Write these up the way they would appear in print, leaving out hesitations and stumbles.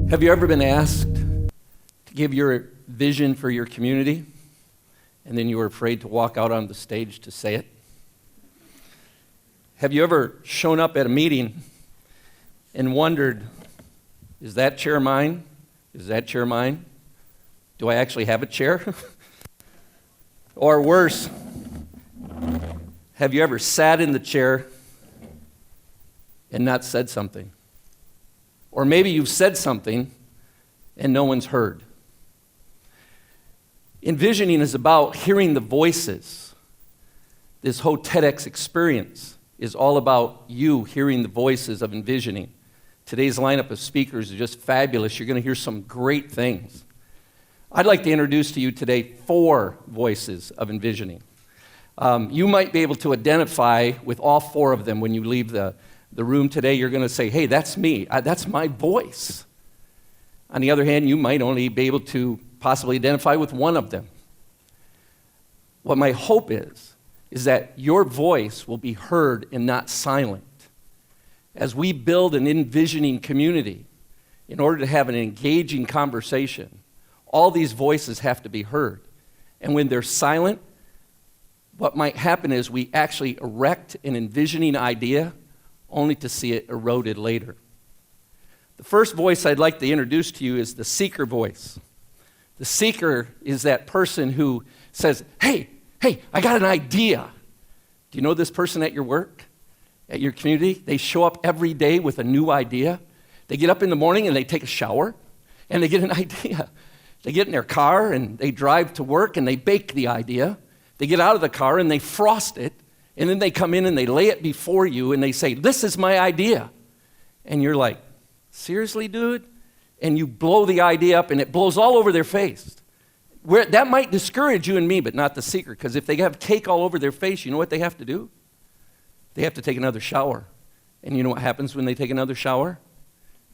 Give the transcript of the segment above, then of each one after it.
Have you ever been asked to give your vision for your community, and then you were afraid to walk out on the stage to say it? Have you ever shown up at a meeting and wondered, is that chair mine? Is that chair mine? Do I actually have a chair? Or worse, have you ever sat in the chair and not said something? Or maybe you've said something and no one's heard. Envisioning is about hearing the voices. This whole TEDx experience is all about you hearing the voices of envisioning. Today's lineup of speakers is just fabulous. You're going to hear some great things. I'd like to introduce to you today 4 voices of envisioning. You might be able to identify with all 4 of them when you leave the room today. You're going to say, hey, that's me. That's my voice. On the other hand, you might only be able to possibly identify with one of them. What my hope is that your voice will be heard and not silent. As we build an envisioning community, in order to have an engaging conversation, all these voices have to be heard. And when they're silent, what might happen is we actually erect an envisioning idea only to see it eroded later. The first voice I'd like to introduce to you is the seeker voice. The seeker is that person who says, hey, I got an idea. Do you know this person at your work, at your community? They show up every day with a new idea. They get up in the morning and they take a shower and they get an idea. They get in their car and they drive to work and they bake the idea. They get out of the car and they frost it. And then they come in and they lay it before you and they say, this is my idea. And you're like, seriously, dude? And you blow the idea up and it blows all over their face. That might discourage you and me, but not the seeker, because if they have cake all over their face, you know what they have to do? They have to take another shower. And you know what happens when they take another shower?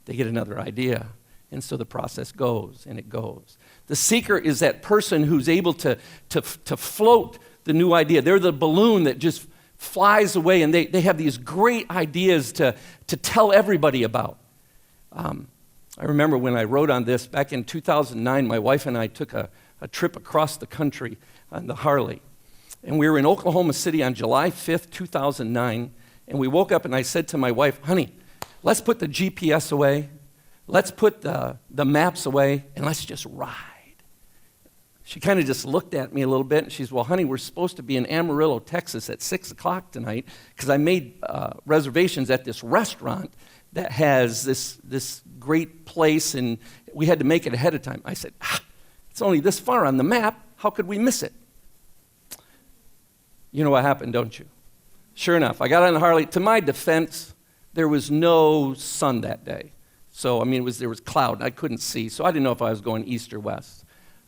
They get another idea. And so the process goes and it goes. The seeker is that person who's able to float the new idea. They're the balloon that just flies away, and they have these great ideas to tell everybody about. I remember when I wrote on this back in 2009, my wife and I took a trip across the country on the Harley. And we were in Oklahoma City on July 5th, 2009, and we woke up and I said to my wife, honey, let's put the GPS away, let's put the maps away, and let's just ride. She kind of just looked at me a little bit, and she said, well, honey, we're supposed to be in Amarillo, Texas at 6 o'clock tonight, because I made reservations at this restaurant that has this great place, and we had to make it ahead of time. I said, it's only this far on the map. How could we miss it? You know what happened, don't you? Sure enough, I got on the Harley. To my defense, there was no sun that day. So, there was cloud. I couldn't see, so I didn't know if I was going east or west.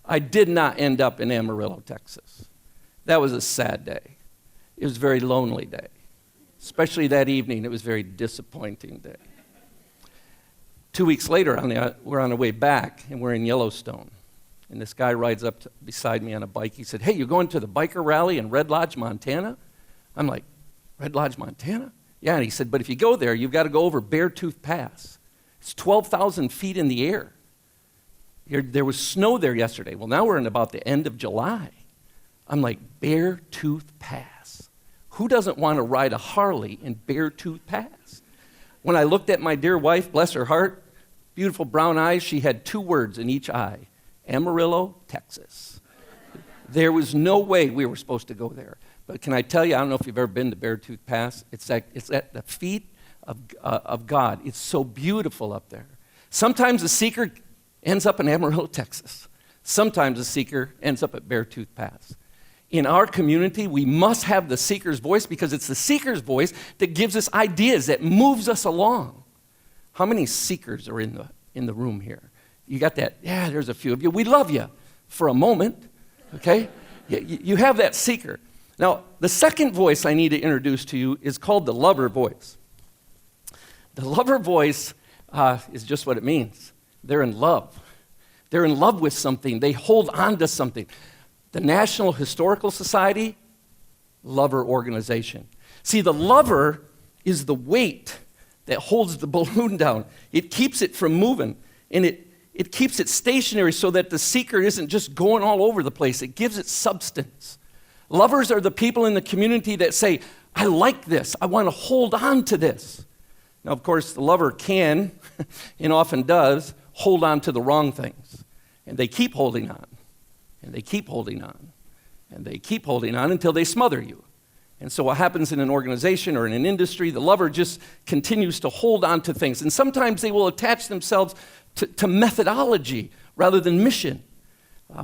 I did not end up in Amarillo, Texas. That was a sad day. It was a very lonely day. Especially that evening, it was a very disappointing day. 2 weeks later, we're on the way back, and we're in Yellowstone. And this guy rides up beside me on a bike. He said, hey, you're going to the biker rally in Red Lodge, Montana? I'm like, Red Lodge, Montana? Yeah, and he said, but if you go there, you've got to go over Beartooth Pass. It's 12,000 feet in the air. There was snow there yesterday. Well, now we're in about the end of July. I'm like, Beartooth Pass. Who doesn't want to ride a Harley in Beartooth Pass? When I looked at my dear wife, bless her heart, beautiful brown eyes, she had 2 words in each eye. Amarillo, Texas. There was no way we were supposed to go there. But can I tell you, I don't know if you've ever been to Beartooth Pass. It's at the feet of God. It's so beautiful up there. Sometimes the seeker ends up in Amarillo, Texas. Sometimes the seeker ends up at Beartooth Pass. In our community, we must have the seeker's voice, because it's the seeker's voice that gives us ideas, that moves us along. How many seekers are in the room here? You got that? Yeah, there's a few of you. We love you for a moment, okay? You have that seeker. Now, the second voice I need to introduce to you is called the lover voice. The lover voice is just what it means. They're in love. They're in love with something. They hold on to something. The National Historical Society, lover organization. See, the lover is the weight that holds the balloon down. It keeps it from moving. and it keeps it stationary so that the seeker isn't just going all over the place. It gives it substance. Lovers are the people in the community that say, I like this. I want to hold on to this. Now, of course, the lover can, and often does, hold on to the wrong things. And they keep holding on, and they keep holding on, and they keep holding on until they smother you. And so what happens in an organization or in an industry, the lover just continues to hold on to things. And sometimes they will attach themselves to methodology rather than mission.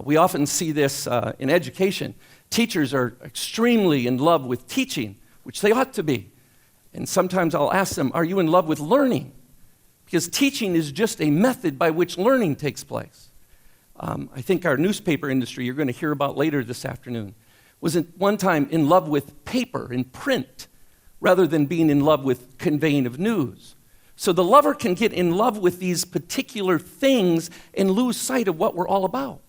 We often see this in education. Teachers are extremely in love with teaching, which they ought to be. And sometimes I'll ask them, are you in love with learning? Because teaching is just a method by which learning takes place. I think our newspaper industry, you're going to hear about later this afternoon, was at one time in love with paper and print rather than being in love with conveying of news. So the lover can get in love with these particular things and lose sight of what we're all about.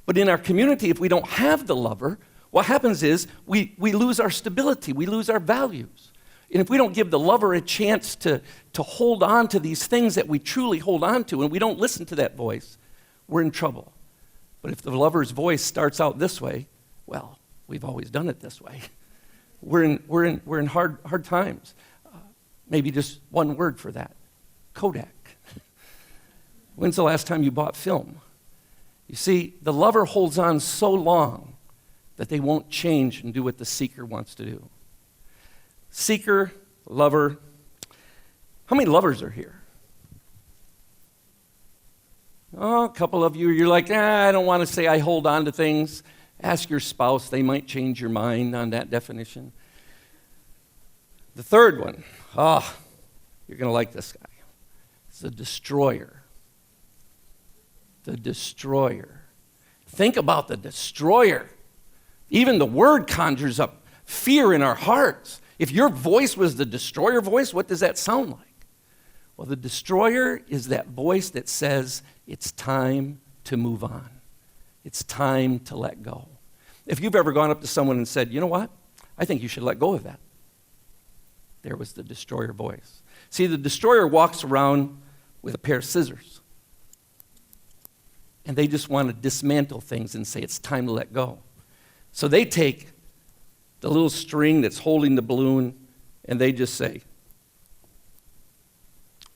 But in our community, if we don't have the lover, what happens is we lose our stability, we lose our values. And if we don't give the lover a chance to hold on to these things that we truly hold on to, and we don't listen to that voice, we're in trouble. But if the lover's voice starts out this way, well, we've always done it this way. We're in hard times. Maybe just one word for that: Kodak. When's the last time you bought film? You see, the lover holds on so long that they won't change and do what the seeker wants to do. Seeker, lover. How many lovers are here? Oh, a couple of you, you're like, I don't want to say I hold on to things. Ask your spouse, they might change your mind on that definition. The third one, you're going to like this guy. It's the destroyer. The destroyer. Think about the destroyer. Even the word conjures up fear in our hearts. If your voice was the destroyer voice, what does that sound like? Well, the destroyer is that voice that says it's time to move on. It's time to let go. If you've ever gone up to someone and said, you know what? I think you should let go of that. There was the destroyer voice. See, the destroyer walks around with a pair of scissors. And they just want to dismantle things and say it's time to let go. So they take the little string that's holding the balloon and they just say,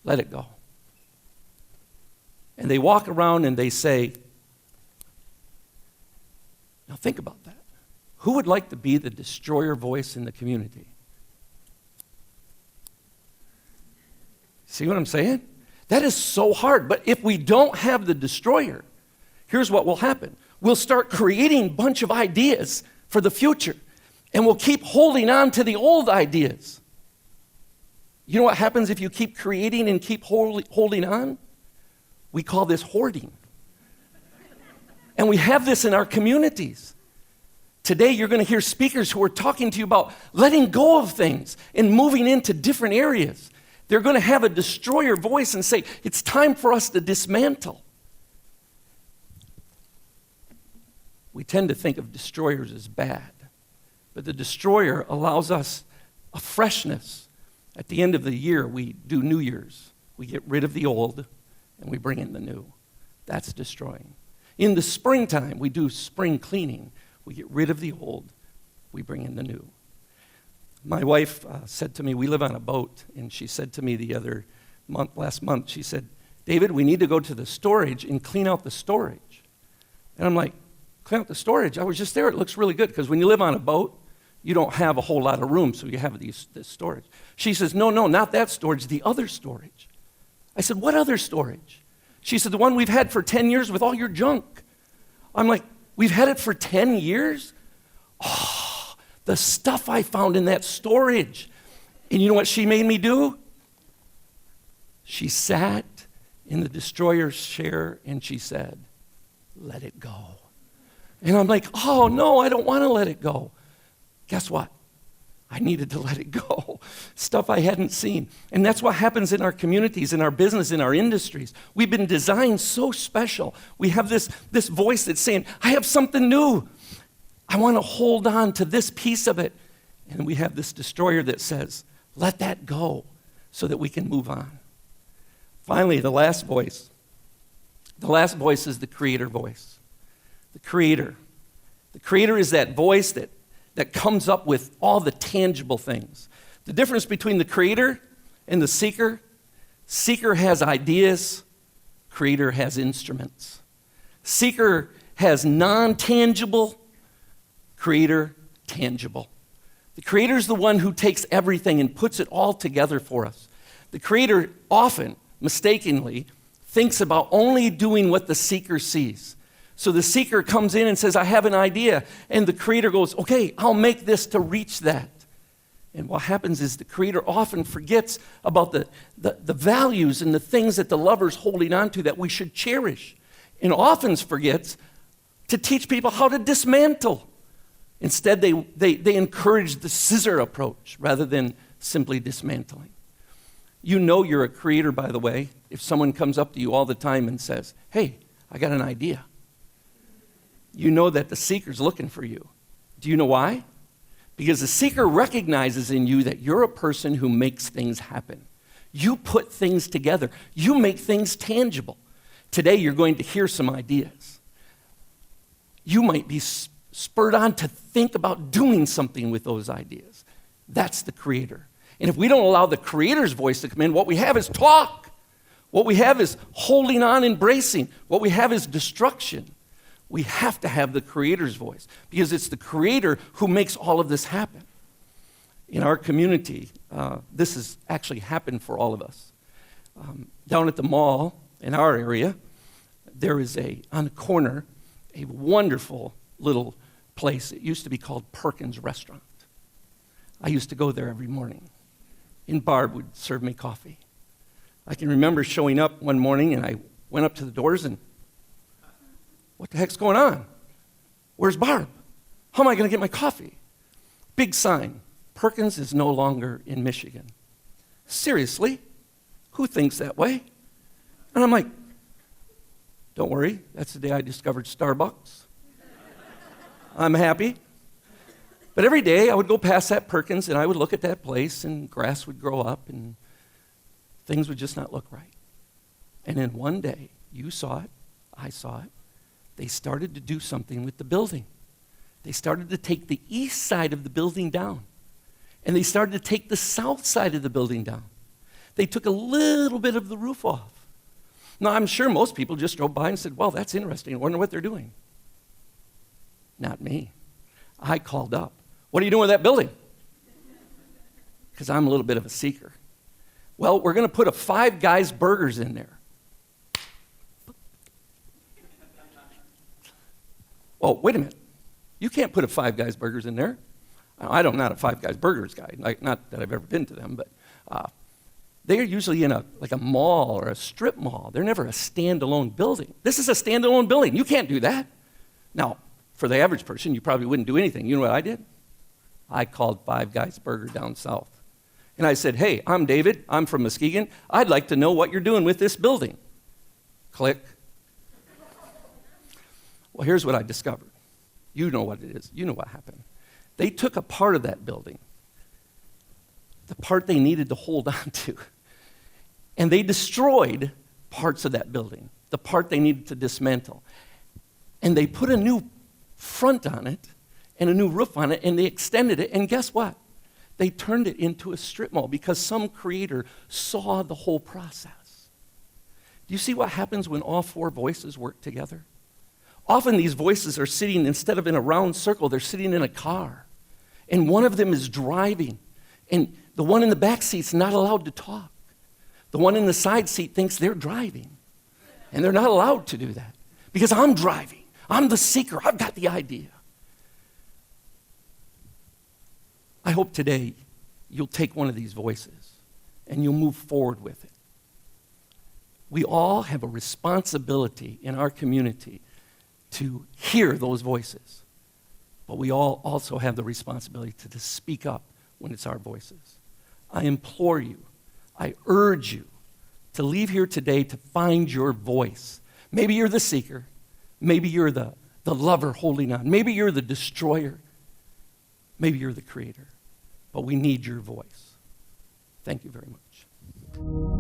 let it go. And they walk around and they say, now think about that. Who would like to be the destroyer voice in the community? See what I'm saying? That is so hard. But if we don't have the destroyer, here's what will happen. We'll start creating a bunch of ideas for the future, and we'll keep holding on to the old ideas. You know what happens if you keep creating and keep holding on? We call this hoarding. And we have this in our communities. Today, you're going to hear speakers who are talking to you about letting go of things and moving into different areas. They're going to have a destroyer voice and say, it's time for us to dismantle. We tend to think of destroyers as bad, but the destroyer allows us a freshness. At the end of the year, we do New Year's. We get rid of the old and we bring in the new. That's destroying. In the springtime, we do spring cleaning. We get rid of the old, we bring in the new. My wife said to me, we live on a boat, and she said to me last month, she said, David, we need to go to the storage and clean out the storage. And I'm like, clean out the storage? I was just there. It looks really good, because when you live on a boat, you don't have a whole lot of room, so you have this storage. She says, no, not that storage, the other storage. I said, what other storage? She said, the one we've had for 10 years with all your junk. I'm like, we've had it for 10 years? Oh, the stuff I found in that storage. And you know what she made me do? She sat in the destroyer's chair and she said, let it go. And I'm like, oh no, I don't want to let it go. Guess what? I needed to let it go. Stuff I hadn't seen. And that's what happens in our communities, in our business, in our industries. We've been designed so special. We have this voice that's saying, I have something new. I want to hold on to this piece of it. And we have this destroyer that says, let that go so that we can move on. Finally, the last voice The last voice is the creator voice. The creator. The creator is that voice that comes up with all the tangible things. The difference between the creator and the seeker has ideas, creator has instruments. Seeker has non-tangible, creator tangible. The creator is the one who takes everything and puts it all together for us. The creator often, mistakenly, thinks about only doing what the seeker sees. So the seeker comes in and says, I have an idea. And the creator goes, okay, I'll make this to reach that. And what happens is the creator often forgets about the values and the things that the lover's holding on to that we should cherish. And often forgets to teach people how to dismantle. Instead, they encourage the scissor approach rather than simply dismantling. You know you're a creator, by the way, if someone comes up to you all the time and says, hey, I got an idea. You know that the seeker's looking for you. Do you know why? Because the seeker recognizes in you that you're a person who makes things happen. You put things together. You make things tangible. Today, you're going to hear some ideas. You might be spurred on to think about doing something with those ideas. That's the creator. And if we don't allow the creator's voice to come in, what we have is talk. What we have is holding on, embracing. What we have is destruction. We have to have the creator's voice because it's the creator who makes all of this happen. In our community, this has actually happened for all of us. Down at the mall in our area, there is on the corner, a wonderful little place. It used to be called Perkins Restaurant. I used to go there every morning. And Barb would serve me coffee. I can remember showing up one morning and I went up to the doors and, what the heck's going on? Where's Barb? How am I going to get my coffee? Big sign, Perkins is no longer in Michigan. Seriously? Who thinks that way? And I'm like, don't worry, that's the day I discovered Starbucks. I'm happy. But every day I would go past that Perkins and I would look at that place and grass would grow up and things would just not look right. And then one day, you saw it, I saw it, they started to do something with the building. They started to take the east side of the building down. And they started to take the south side of the building down. They took a little bit of the roof off. Now, I'm sure most people just drove by and said, well, that's interesting. I wonder what they're doing. Not me. I called up. What are you doing with that building? Because I'm a little bit of a seeker. Well, we're going to put a Five Guys Burgers in there. Oh, wait a minute. You can't put a Five Guys Burgers in there. I'm not a Five Guys Burgers guy. Not that I've ever been to them, but they're usually in a mall or a strip mall. They're never a standalone building. This is a standalone building. You can't do that. Now, for the average person, you probably wouldn't do anything. You know what I did? I called Five Guys Burger down south. And I said, hey, I'm David. I'm from Muskegon. I'd like to know what you're doing with this building. Click. Well, here's what I discovered. You know what it is. You know what happened. They took a part of that building, the part they needed to hold on to, and they destroyed parts of that building, the part they needed to dismantle. And they put a new front on it and a new roof on it, and they extended it, and guess what? They turned it into a strip mall because some creator saw the whole process. Do you see what happens when all four voices work together? Often these voices are sitting, instead of in a round circle, they're sitting in a car. And one of them is driving. And the one in the back seat's not allowed to talk. The one in the side seat thinks they're driving. And they're not allowed to do that. Because I'm driving. I'm the seeker. I've got the idea. I hope today you'll take one of these voices and you'll move forward with it. We all have a responsibility in our community to hear those voices. But we all also have the responsibility to speak up when it's our voices. I implore you, I urge you to leave here today to find your voice. Maybe you're the seeker. Maybe you're the lover holding on. Maybe you're the destroyer. Maybe you're the creator. But we need your voice. Thank you very much.